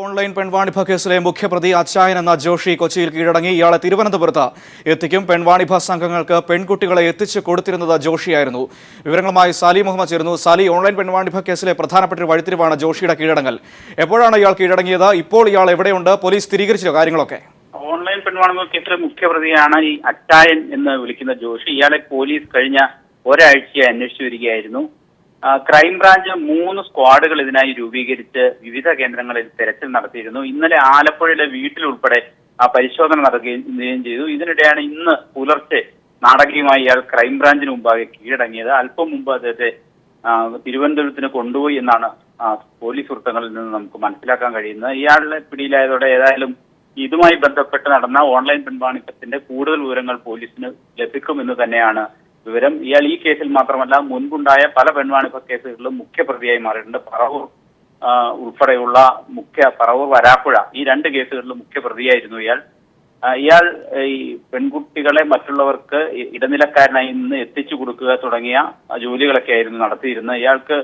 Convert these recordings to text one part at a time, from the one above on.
Online പെൺവാണിഭ കേസിലെ മുഖ്യപ്രതി അച്ചായൻ എന്ന ജോഷി കൊച്ചിയിൽ കീഴടങ്ങി. ഇയാളെ തിരുവനന്തപുരത്ത് എത്തിക്കും. പെൺവാണിഭ സംഘങ്ങൾക്ക് പെൺകുട്ടികളെ എത്തിച്ചു കൊടുത്തിരുന്നത് ജോഷിയായിരുന്നു. വിവരങ്ങളുമായി സാലി മുഹമ്മദ് ചേരുന്നു. സാലി, ഓൺലൈൻ പെൺവാണിഭ കേസിലെ പ്രധാനപ്പെട്ട ഒരു വഴിത്തിരിവാണ് ജോഷിയുടെ കീഴടങ്ങൽ. എപ്പോഴാണ് ഇയാൾ കീഴടങ്ങിയത്? ഇപ്പോൾ ഇയാൾ എവിടെയുണ്ട്? പോലീസ് സ്ഥിരീകരിച്ചോ കാര്യങ്ങളൊക്കെ? ഓൺലൈൻ പെൺവാണിഭ കേസിലെ മുഖ്യപ്രതിയാണ് ഈ അച്ചായൻ എന്ന് വിളിക്കുന്ന ജോഷി. ഇയാളെ പോലീസ് കഴിഞ്ഞ ഒരാഴ്ചയായി അന്വേഷിച്ചു വരികയായിരുന്നു. ക്രൈംബ്രാഞ്ച് 3 സ്ക്വാഡുകൾ ഇതിനായി രൂപീകരിച്ച് വിവിധ കേന്ദ്രങ്ങളിൽ തെരച്ചിൽ നടത്തിയിരുന്നു. ഇന്നലെ ആലപ്പുഴയിലെ വീട്ടിലുൾപ്പെടെ പരിശോധന നടത്തുകയും ചെയ്തു. ഇതിനിടെയാണ് ഇന്ന് പുലർച്ചെ നാടകീയമായി ഇയാൾ ക്രൈംബ്രാഞ്ചിന് മുമ്പാകെ കീഴടങ്ങിയത്. അല്പം മുമ്പ് അദ്ദേഹത്തെ തിരുവനന്തപുരത്തിന് കൊണ്ടുപോയി എന്നാണ് പോലീസ് വൃത്തങ്ങളിൽ നിന്ന് നമുക്ക് മനസ്സിലാക്കാൻ കഴിയുന്നത്. ഇയാളുടെ പിടിയിലായതോടെ ഏതായാലും ഇതുമായി ബന്ധപ്പെട്ട് നടന്ന ഓൺലൈൻ പെൺവാണിഭത്തിന്റെ കൂടുതൽ വിവരങ്ങൾ പോലീസിന് ലഭിക്കുമെന്ന് തന്നെയാണ് വിവരം. ഇയാൾ ഈ കേസിൽ മാത്രമല്ല മുൻപുണ്ടായ പല പെൺവാണിഭ കേസുകളിലും മുഖ്യപ്രതിയായി മാറിയിട്ടുണ്ട്. പറവൂർ ഉൾപ്പെടെയുള്ള പറവൂർ വരാപ്പുഴ ഈ 2 കേസുകളിലും മുഖ്യപ്രതിയായിരുന്നു ഇയാൾ ഈ പെൺകുട്ടികളെ മറ്റുള്ളവർക്ക് ഇടനിലക്കാരനായി നിന്ന് എത്തിച്ചു കൊടുക്കുക തുടങ്ങിയ ജോലികളൊക്കെ ആയിരുന്നു നടത്തിയിരുന്നത്. ഇയാൾക്ക്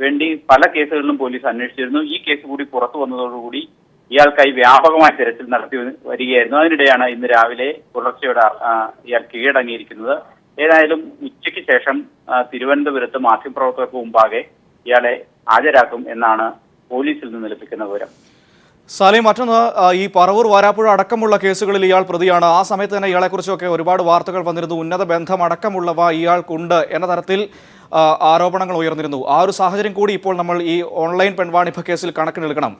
വേണ്ടി പല കേസുകളിലും പോലീസ് അന്വേഷിച്ചിരുന്നു. ഈ കേസ് കൂടി പുറത്തു വന്നതോടുകൂടി ഇയാൾക്കായി വ്യാപകമായ തിരച്ചിൽ നടത്തി വരികയായിരുന്നു. അതിനിടെയാണ് ഇന്ന് രാവിലെ പുലർച്ചയോടെ ഇയാൾ കീഴടങ്ങിയിരിക്കുന്നത്. ഏതായാലും ഉച്ചയ്ക്ക് ശേഷം തിരുവനന്തപുരത്ത് മാധ്യമപ്രവർത്തകർക്ക് മുമ്പാകെ ഇയാളെ ഹാജരാക്കും എന്നാണ് പോലീസിൽ നിന്ന് ലഭിക്കുന്ന വിവരം. സാലി, മറ്റൊന്ന്, ഈ പറവൂർ വാരാപ്പുഴ അടക്കമുള്ള കേസുകളിൽ ഇയാൾ പ്രതിയാണ്. ആ സമയത്ത് തന്നെ ഇയാളെക്കുറിച്ചൊക്കെ ഒരുപാട് വാർത്തകൾ വന്നിരുന്നു. ഉന്നത ബന്ധം അടക്കമുള്ളവ ഇയാൾക്കുണ്ട് എന്ന തരത്തിൽ ആരോപണങ്ങൾ ഉയർന്നിരുന്നു. ആ ഒരു സാഹചര്യം കൂടി ഇപ്പോൾ നമ്മൾ ഈ ഓൺലൈൻ പെൺവാണിഭ കേസിൽ കണക്കിലെടുക്കണം.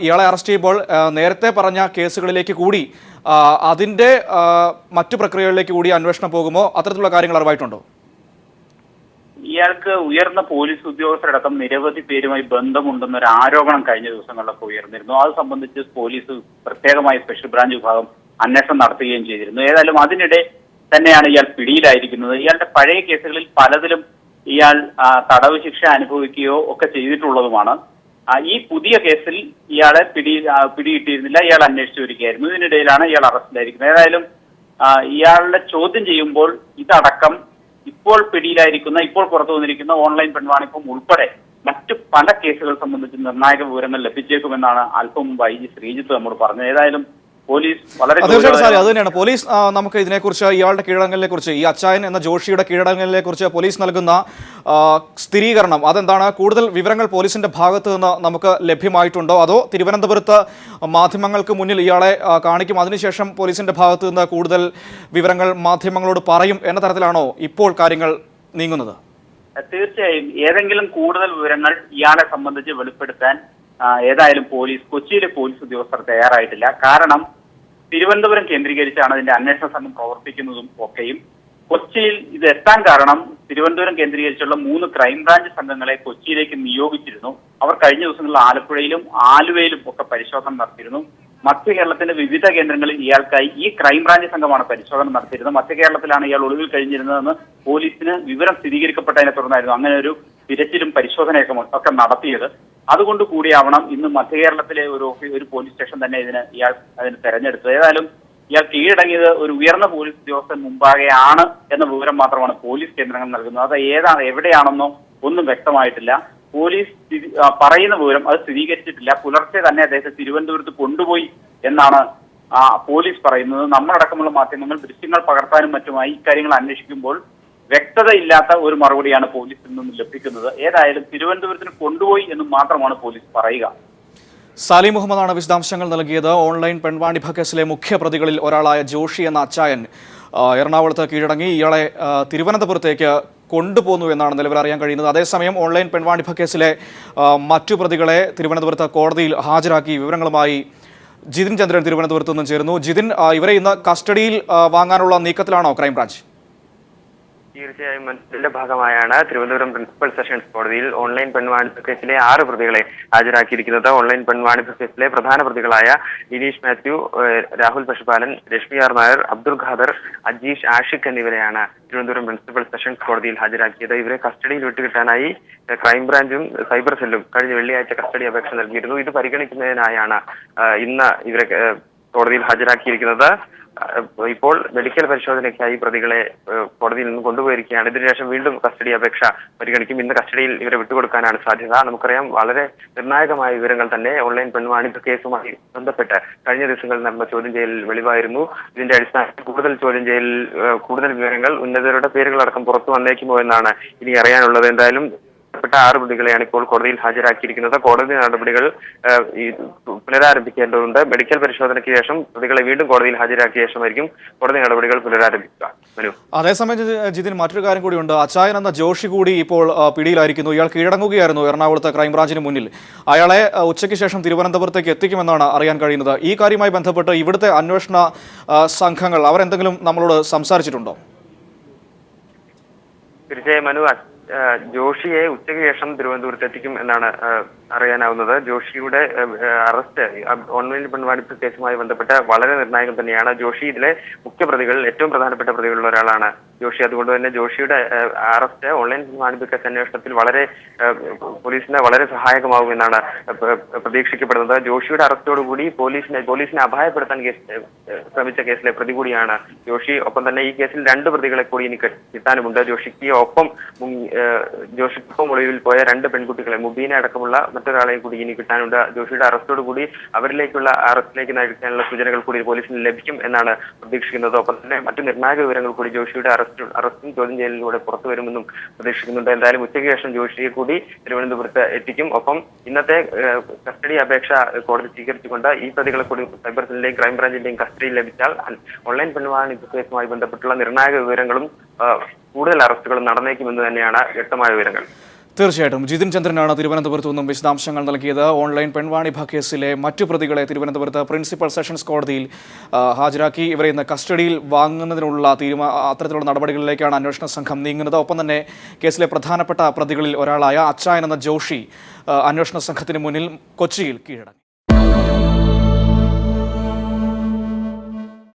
ഇയാളെ അറസ്റ്റ് ചെയ്യുമ്പോൾ നേരത്തെ പറഞ്ഞ കേസുകളിലേക്ക് കൂടി അതിൻ്റെ മറ്റു പ്രക്രിയകളിലേക്ക് കൂടി അന്വേഷണം പോകുമോ? അത്തരത്തിലുള്ള കാര്യങ്ങൾ അറിവായിട്ടുണ്ടോ? ഇയാൾക്ക് ഉയർന്ന പോലീസ് ഉദ്യോഗസ്ഥരടക്കം നിരവധി പേരുമായി ബന്ധമുണ്ടെന്നൊരു ആരോപണം കഴിഞ്ഞ ദിവസങ്ങളിലൊക്കെ ഉയർന്നിരുന്നു. അത് സംബന്ധിച്ച് പോലീസ് പ്രത്യേകമായി സ്പെഷ്യൽ ബ്രാഞ്ച് വിഭാഗം അന്വേഷണം നടത്തുകയും ചെയ്തിരുന്നു. ഏതായാലും അതിനിടെ തന്നെയാണ് ഇയാൾ പിടിയിലായിരിക്കുന്നത്. ഇയാളുടെ പഴയ കേസുകളിൽ പലതിലും ഇയാൾ തടവ് ശിക്ഷ അനുഭവിക്കുകയോ ഒക്കെ ചെയ്തിട്ടുള്ളതുമാണ്. ഈ പുതിയ കേസിൽ ഇയാളെ പിടികിട്ടിയിരുന്നില്ല. ഇയാൾ അന്വേഷിച്ചു വരികയായിരുന്നു. ഇതിനിടയിലാണ് ഇയാൾ അറസ്റ്റിലായിരിക്കുന്നത്. ഏതായാലും ഇയാളുടെ ചോദ്യം ചെയ്യുമ്പോൾ ഇതടക്കം ഇപ്പോൾ പിടിയിലായിരിക്കുന്ന, ഇപ്പോൾ പുറത്തു വന്നിരിക്കുന്ന ഓൺലൈൻ പെൺവാണിഭം ഉൾപ്പെടെ മറ്റു പല കേസുകൾ സംബന്ധിച്ച് നിർണായക വിവരങ്ങൾ ലഭിച്ചേക്കുമെന്നാണ് അല്പം മുമ്പ് IG ശ്രീജിത്ത് നമ്മോട് പറഞ്ഞത്. ഏതായാലും പോലീസ് വളരെ അത് തന്നെയാണ്. പോലീസ് നമുക്ക് ഇതിനെക്കുറിച്ച്, ഇയാളുടെ കീഴടങ്ങലിനെ കുറിച്ച്, ഈ അച്ചായൻ എന്ന ജോഷിയുടെ കീഴടങ്ങലിനെ കുറിച്ച് പോലീസ് നൽകുന്ന സ്ഥിരീകരണം അതെന്താണ്? കൂടുതൽ വിവരങ്ങൾ പോലീസിന്റെ ഭാഗത്ത് നിന്ന് നമുക്ക് ലഭ്യമായിട്ടുണ്ടോ? അതോ തിരുവനന്തപുരത്ത് മാധ്യമങ്ങൾക്ക് മുന്നിൽ ഇയാളെ കാണിക്കും, അതിനുശേഷം പോലീസിന്റെ ഭാഗത്ത് നിന്ന് കൂടുതൽ വിവരങ്ങൾ മാധ്യമങ്ങളോട് പറയും എന്ന തരത്തിലാണോ ഇപ്പോൾ കാര്യങ്ങൾ നീങ്ങുന്നത്? തീർച്ചയായും ഏതെങ്കിലും കൂടുതൽ വിവരങ്ങൾ ഇയാളെ സംബന്ധിച്ച് വെളിപ്പെടുത്താൻ ഏതായാലും കൊച്ചിയിലെ പോലീസ് ഉദ്യോഗസ്ഥർ തയ്യാറായിട്ടില്ല. കാരണം തിരുവനന്തപുരം കേന്ദ്രീകരിച്ചാണ് അതിന്റെ അന്വേഷണ സംഘം പ്രവർത്തിക്കുന്നതും ഒക്കെയും. കൊച്ചിയിൽ ഇത് എത്താൻ കാരണം തിരുവനന്തപുരം കേന്ദ്രീകരിച്ചുള്ള 3 ക്രൈംബ്രാഞ്ച് സംഘങ്ങളെ കൊച്ചിയിലേക്ക് നിയോഗിച്ചിരുന്നു. അവർ കഴിഞ്ഞ ദിവസങ്ങളിൽ ആലപ്പുഴയിലും ആലുവയിലും ഒക്കെ പരിശോധന നടത്തിയിരുന്നു. മധ്യ കേരളത്തിന്റെ വിവിധ കേന്ദ്രങ്ങളിൽ ഇയാൾക്കായി ഈ ക്രൈംബ്രാഞ്ച് സംഘമാണ് പരിശോധന നടത്തിയിരുന്നത്. മധ്യ കേരളത്തിലാണ് ഇയാൾ ഒളിവിൽ കഴിഞ്ഞിരുന്നതെന്ന് പോലീസിന് വിവരം സ്ഥിരീകരിക്കപ്പെട്ടതിനെ തുടർന്നായിരുന്നു അങ്ങനെ ഒരു തിരച്ചിലും പരിശോധനയൊക്കെ നടത്തിയത്. അതുകൊണ്ട് കൂടിയാവണം ഇന്ന് മധ്യ കേരളത്തിലെ ഒരു പോലീസ് സ്റ്റേഷൻ തന്നെ ഇയാൾ അതിന് തെരഞ്ഞെടുത്തത്. ഏതായാലും ഇയാൾ കീഴടങ്ങിയത് ഒരു ഉയർന്ന പോലീസ് ഉദ്യോഗസ്ഥൻ മുമ്പാകെയാണ് എന്ന വിവരം മാത്രമാണ് പോലീസ് കേന്ദ്രങ്ങൾ നൽകുന്നത്. അത് എവിടെയാണെന്നോ ഒന്നും വ്യക്തമായിട്ടില്ല. പോലീസ് പറയുന്ന വിവരം അത് സ്ഥിരീകരിച്ചിട്ടില്ല. പുലർച്ചെ തന്നെ അദ്ദേഹത്തെ തിരുവനന്തപുരത്ത് കൊണ്ടുപോയി എന്നാണ് പോലീസ് പറയുന്നത്. നമ്മളടക്കമുള്ള മാധ്യമങ്ങൾ ദൃശ്യങ്ങൾ പകർത്താനും മറ്റുമായി ഇക്കാര്യങ്ങൾ അന്വേഷിക്കുമ്പോൾ വ്യക്തതയില്ലാത്ത ഒരു മറുപടിയാണ് പോലീസിൽ നിന്നും ലഭിക്കുന്നത്. ഏതായാലും തിരുവനന്തപുരത്തിന് കൊണ്ടുപോയി എന്ന് മാത്രമാണ് പോലീസ് പറയുക. സാലി മുഹമ്മദാണ് വിശദാംശങ്ങൾ നൽകിയത്. ഓൺലൈൻ പെൺവാണിഭ കേസിലെ മുഖ്യപ്രതികളിൽ ഒരാളായ ജോഷി എന്ന അച്ചായൻ എറണാകുളത്ത് കീഴടങ്ങി. ഇയാളെ തിരുവനന്തപുരത്തേക്ക് കൊണ്ടുപോകുന്നു എന്നാണ് നിലവിൽ അറിയാൻ കഴിയുന്നത്. അതേസമയം ഓൺലൈൻ പെൺവാണിഭ കേസിലെ മറ്റു പ്രതികളെ തിരുവനന്തപുരത്ത് കോടതിയിൽ ഹാജരാക്കി. വിവരങ്ങളുമായി ജിതിൻ ചന്ദ്രൻ തിരുവനന്തപുരത്ത് നിന്നും ചേരുന്നു. ജിതിൻ, ഇവരെ ഇന്ന് കസ്റ്റഡിയിൽ വാങ്ങാനുള്ള നീക്കത്തിലാണോ ക്രൈംബ്രാഞ്ച്? തീർച്ചയായും അതിന്റെ ഭാഗമായാണ് തിരുവനന്തപുരം പ്രിൻസിപ്പൽ സെഷൻസ് കോടതിയിൽ ഓൺലൈൻ പെൺവാണിഭ കേസിലെ 6 പ്രതികളെ ഹാജരാക്കിയിരിക്കുന്നത്. ഓൺലൈൻ പെൺവാണിഭ കേസിലെ പ്രധാന പ്രതികളായ ലിനീഷ് മാത്യു, രാഹുൽ പശുപാലൻ, രശ്മി ആർ നായർ, അബ്ദുൾ ഖാദർ, അജീഷ്, ആഷിഖ് എന്നിവരെയാണ് തിരുവനന്തപുരം പ്രിൻസിപ്പൽ സെഷൻസ് കോടതിയിൽ ഹാജരാക്കിയത്. ഇവരെ കസ്റ്റഡിയിൽ വിട്ടുകിട്ടാനായി ക്രൈംബ്രാഞ്ചും സൈബർ സെല്ലും കഴിഞ്ഞ വെള്ളിയാഴ്ച കസ്റ്റഡി അപേക്ഷ നൽകിയിരുന്നു. ഇത് പരിഗണിക്കുന്നതിനായാണ് ഇന്ന് ഇവരെ കോടതിയിൽ ഹാജരാക്കിയിരിക്കുന്നത്. ഇപ്പോൾ മെഡിക്കൽ പരിശോധനയ്ക്കായി പ്രതികളെ കോടതിയിൽ നിന്ന് കൊണ്ടുപോയിരിക്കുകയാണ്. ഇതിനുശേഷം വീണ്ടും കസ്റ്റഡി അപേക്ഷ പരിഗണിക്കും. ഇന്ന് കസ്റ്റഡിയിൽ ഇവരെ വിട്ടുകൊടുക്കാനാണ് സാധ്യത. നമുക്കറിയാം, വളരെ നിർണായകമായ വിവരങ്ങൾ തന്നെ ഓൺലൈൻ പെൺവാണിഭ കേസുമായി ബന്ധപ്പെട്ട് കഴിഞ്ഞ ദിവസങ്ങളിൽ നടന്ന ചോദ്യം ചെയ്യലിൽ വെളിവായിരുന്നു. ഇതിന്റെ അടിസ്ഥാനത്തിൽ കൂടുതൽ വിവരങ്ങൾ ഉന്നതരുടെ പേരുകളടക്കം പുറത്തു വന്നേക്കുമോ എന്നാണ് ഇനി അറിയാനുള്ളത്. എന്തായാലും പ്പെട്ട 6 പ്രതികളെയാണ് ഇപ്പോൾ കോടതിയിൽ ഹാജരാക്കിയിരിക്കുന്നത്. കോടതി നടപടികൾ പുനരാരംഭിക്കേണ്ടതുണ്ട്. മെഡിക്കൽ പരിശോധനയ്ക്ക് ശേഷം പ്രതികളെ വീണ്ടും കോടതിയിൽ ഹാജരാക്കിയ ശേഷമായിരിക്കും കോടതി നടപടികൾ പുനരാരംഭിക്കുക. മനു, അതേസമയം ജിതിൻ, മറ്റൊരു കാര്യം കൂടിയുണ്ട്. അച്ചായൻ എന്ന ജോഷി കൂടി ഇപ്പോൾ പിടിയിലായിരിക്കുന്നു. ഇയാൾ കീഴടങ്ങുകയായിരുന്നു എറണാകുളത്ത് ക്രൈംബ്രാഞ്ചിന് മുന്നിൽ. അയാളെ ഉച്ചയ്ക്ക് ശേഷം തിരുവനന്തപുരത്തേക്ക് എത്തിക്കുമെന്നാണ് അറിയാൻ കഴിയുന്നത്. ഈ കാര്യവുമായി ബന്ധപ്പെട്ട് ഇവിടുത്തെ അന്വേഷണ സംഘങ്ങൾ അവരെന്തെങ്കിലും നമ്മളോട് സംസാരിച്ചിട്ടുണ്ടോ? തീർച്ചയായും മനു, ജോഷിയെ ഉച്ചയ്ക്ക് ശേഷം തിരുവനന്തപുരത്ത് എത്തിക്കും എന്നാണ് അറിയാനാവുന്നത്. ജോഷിയുടെ അറസ്റ്റ് ഓൺലൈൻ പെൺവാണിഭ കേസുമായി ബന്ധപ്പെട്ട് വളരെ നിർണായകം തന്നെയാണ്. ജോഷി ഇതിലെ മുഖ്യപ്രതികളിൽ ഏറ്റവും പ്രധാനപ്പെട്ട പ്രതികളിൽ ഒരാളാണ് ജോഷി. അതുകൊണ്ട് തന്നെ ജോഷിയുടെ അറസ്റ്റ് ഓൺലൈൻ പെൺവാണിഭ കേസ് അന്വേഷണത്തിൽ പോലീസിന് വളരെ സഹായകമാകുമെന്നാണ് പ്രതീക്ഷിക്കപ്പെടുന്നത്. ജോഷിയുടെ അറസ്റ്റോടുകൂടി പോലീസിനെ അപായപ്പെടുത്താൻ ശ്രമിച്ച കേസിലെ പ്രതി കൂടിയാണ് ജോഷി. ഒപ്പം തന്നെ ഈ കേസിൽ 2 പ്രതികളെ കൂടി ഇനി കിട്ടാനുമുണ്ട്. ജോഷിക്കൊപ്പം ഒളിവിൽ പോയ 2 പെൺകുട്ടികളെ, മുബീന അടക്കമുള്ള മറ്റൊരാളെയും കൂടി ഇനി കിട്ടാനുണ്ട്. ജോഷിയുടെ അറസ്റ്റോടുകൂടി അറസ്റ്റിലേക്ക് നയിക്കാനുള്ള സൂചനകൾ കൂടി പോലീസിന് ലഭിക്കും എന്നാണ് പ്രതീക്ഷിക്കുന്നത്. ഒപ്പം തന്നെ മറ്റു നിർണായക വിവരങ്ങൾ കൂടി ജോഷിയുടെ അറസ്റ്റും ചോദ്യം ചെയ്യലിലൂടെ പുറത്തു വരുമെന്നും പ്രതീക്ഷിക്കുന്നുണ്ട്. എന്തായാലും ഉച്ചയ്ക്ക് ശേഷം ജോഷിയെ കൂടി തിരുവനന്തപുരത്ത് എത്തിക്കും. ഒപ്പം ഇന്നത്തെ കസ്റ്റഡി അപേക്ഷ കോടതി സ്വീകരിച്ചുകൊണ്ട് ഈ പ്രതികളെ കൂടി സൈബർ സെല്ലിന്റെയും ക്രൈംബ്രാഞ്ചിന്റെയും കസ്റ്റഡിയിൽ ലഭിച്ചാൽ ഓൺലൈൻ പെൺവാണിഭ കേസുമായി ബന്ധപ്പെട്ടുള്ള നിർണായക വിവരങ്ങളും കൂടുതൽ അറസ്റ്റുകളും നടന്നേക്കുമെന്ന് തന്നെയാണ് വ്യക്തമായ വിവരങ്ങൾ. തീർച്ചയായിട്ടും ജിതിൻ ചന്ദ്രനാണ് തിരുവനന്തപുരത്തു നിന്നും വിശദാംശങ്ങൾ നൽകിയത്. ഓൺലൈൻ പെൺവാണിഭ കേസിലെ മറ്റു പ്രതികളെ തിരുവനന്തപുരത്ത് പ്രിൻസിപ്പൽ സെഷൻസ് കോടതിയിൽ ഹാജരാക്കി. ഇവരെ ഇന്ന് കസ്റ്റഡിയിൽ വാങ്ങുന്നതിനുള്ള അത്തരത്തിലുള്ള നടപടികളിലേക്കാണ് അന്വേഷണ സംഘം നീങ്ങുന്നത്. ഒപ്പം തന്നെ കേസിലെ പ്രധാനപ്പെട്ട പ്രതികളിൽ ഒരാളായ അച്ചായൻ എന്ന ജോഷി അന്വേഷണ സംഘത്തിന് മുന്നിൽ കൊച്ചിയിൽ കീഴടങ്ങി.